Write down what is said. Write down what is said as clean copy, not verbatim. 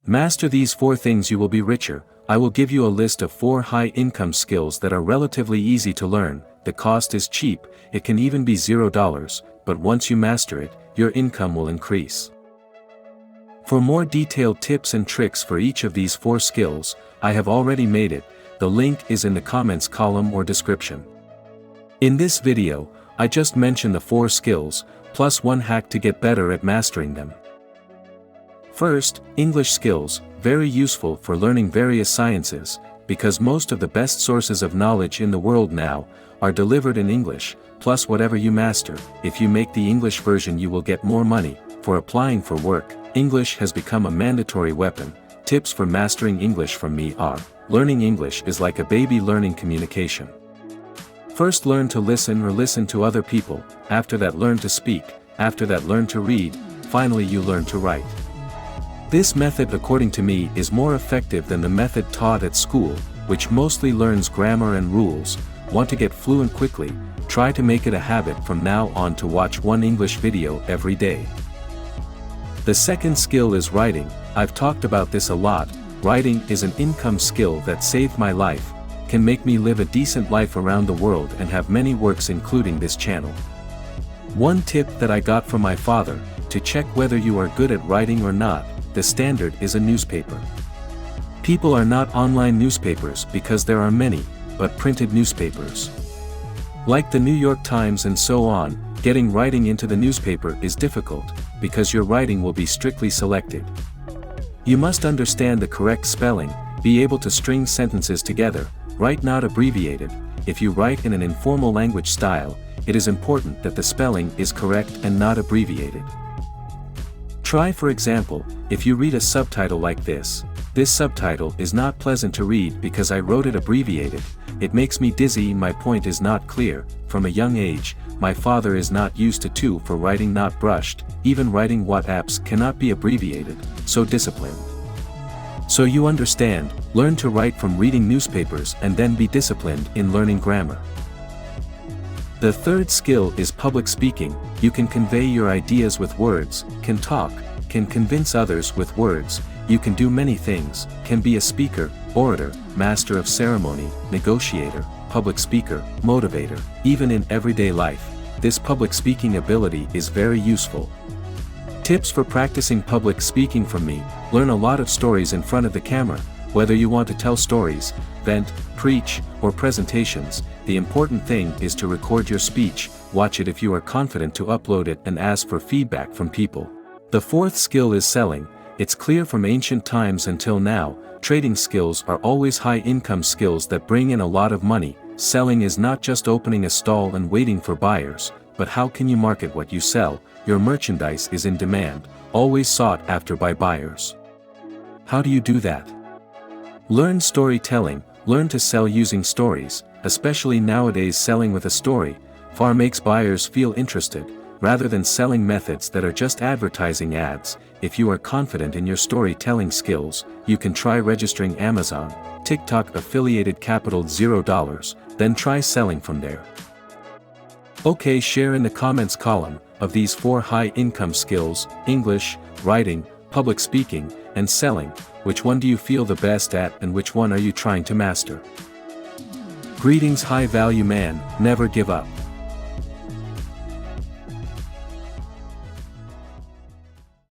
Master these 4 things, you will be richer. I will give you a list of 4 high-income skills that are relatively easy to learn. The cost is cheap, it can even be $0, but once you master it, your income will increase. For more detailed tips and tricks for each of these 4 skills, I have already made it. The link is in the comments column or description. In this video, I just mentioned the 4 skills, plus 1 hack to get better at mastering them. First, English skills, very useful for learning various sciences, because most of the best sources of knowledge in the world now are delivered in English, plus whatever you master. If you make the English version, you will get more money. For applying for work, English has become a mandatory weapon. Tips for mastering English from me are: learning English is like a baby learning communication. First, learn to listen or listen to other people. After that, learn to speak. After that, learn to read. Finally, you learn to write. This method, according to me, is more effective than the method taught at school, which mostly learns grammar and rules. Want to get fluent quickly? Try to make it a habit from now on to watch 1 English video every day. The second skill is writing. I've talked about this a lot. Writing is an income skill that saved my life, can make me live a decent life around the world, and have many works including this channel. One tip that I got from my father, to check whether you are good at writing or not, the standard is a newspaper. People are not online newspapers because there are many, but printed newspapers. Like the New York Times and so on, getting writing into the newspaper is difficult, because your writing will be strictly selected. You must understand the correct spelling, be able to string sentences together, write not abbreviated. If you write in an informal language style, it is important that the spelling is correct and not abbreviated. Try, for example, if you read a subtitle like this. This subtitle is not pleasant to read because I wrote it abbreviated. It makes me dizzy, my point is not clear. From a young age, my father is not used to 2 for writing not brushed. Even writing WhatsApps cannot be abbreviated, so disciplined. So you understand, learn to write from reading newspapers and then be disciplined in learning grammar. The third skill is public speaking. You can convey your ideas with words, can talk, can convince others with words, you can do many things, can be a speaker, orator, master of ceremony, negotiator, public speaker, motivator. Even in everyday life, this public speaking ability is very useful. Tips for practicing public speaking from me: learn a lot of stories in front of the camera. Whether you want to tell stories, vent, preach, or presentations, the important thing is to record your speech, watch it if you are confident to upload it, and ask for feedback from people. The fourth skill is selling. It's clear from ancient times until now, trading skills are always high-income skills that bring in a lot of money. Selling is not just opening a stall and waiting for buyers, but how can you market what you sell? Your merchandise is in demand, always sought after by buyers. How do you do that? Learn storytelling. Learn to sell using stories, especially nowadays. Selling with a story far makes buyers feel interested, rather than selling methods that are just advertising ads. If you are confident in your storytelling skills, you can try registering Amazon, TikTok affiliated, capital $0, then try selling from there. Okay, share in the comments column, of these 4 high-income skills, English, writing, public speaking, and selling, which one do you feel the best at, and which one are you trying to master? Greetings, high-value man, never give up.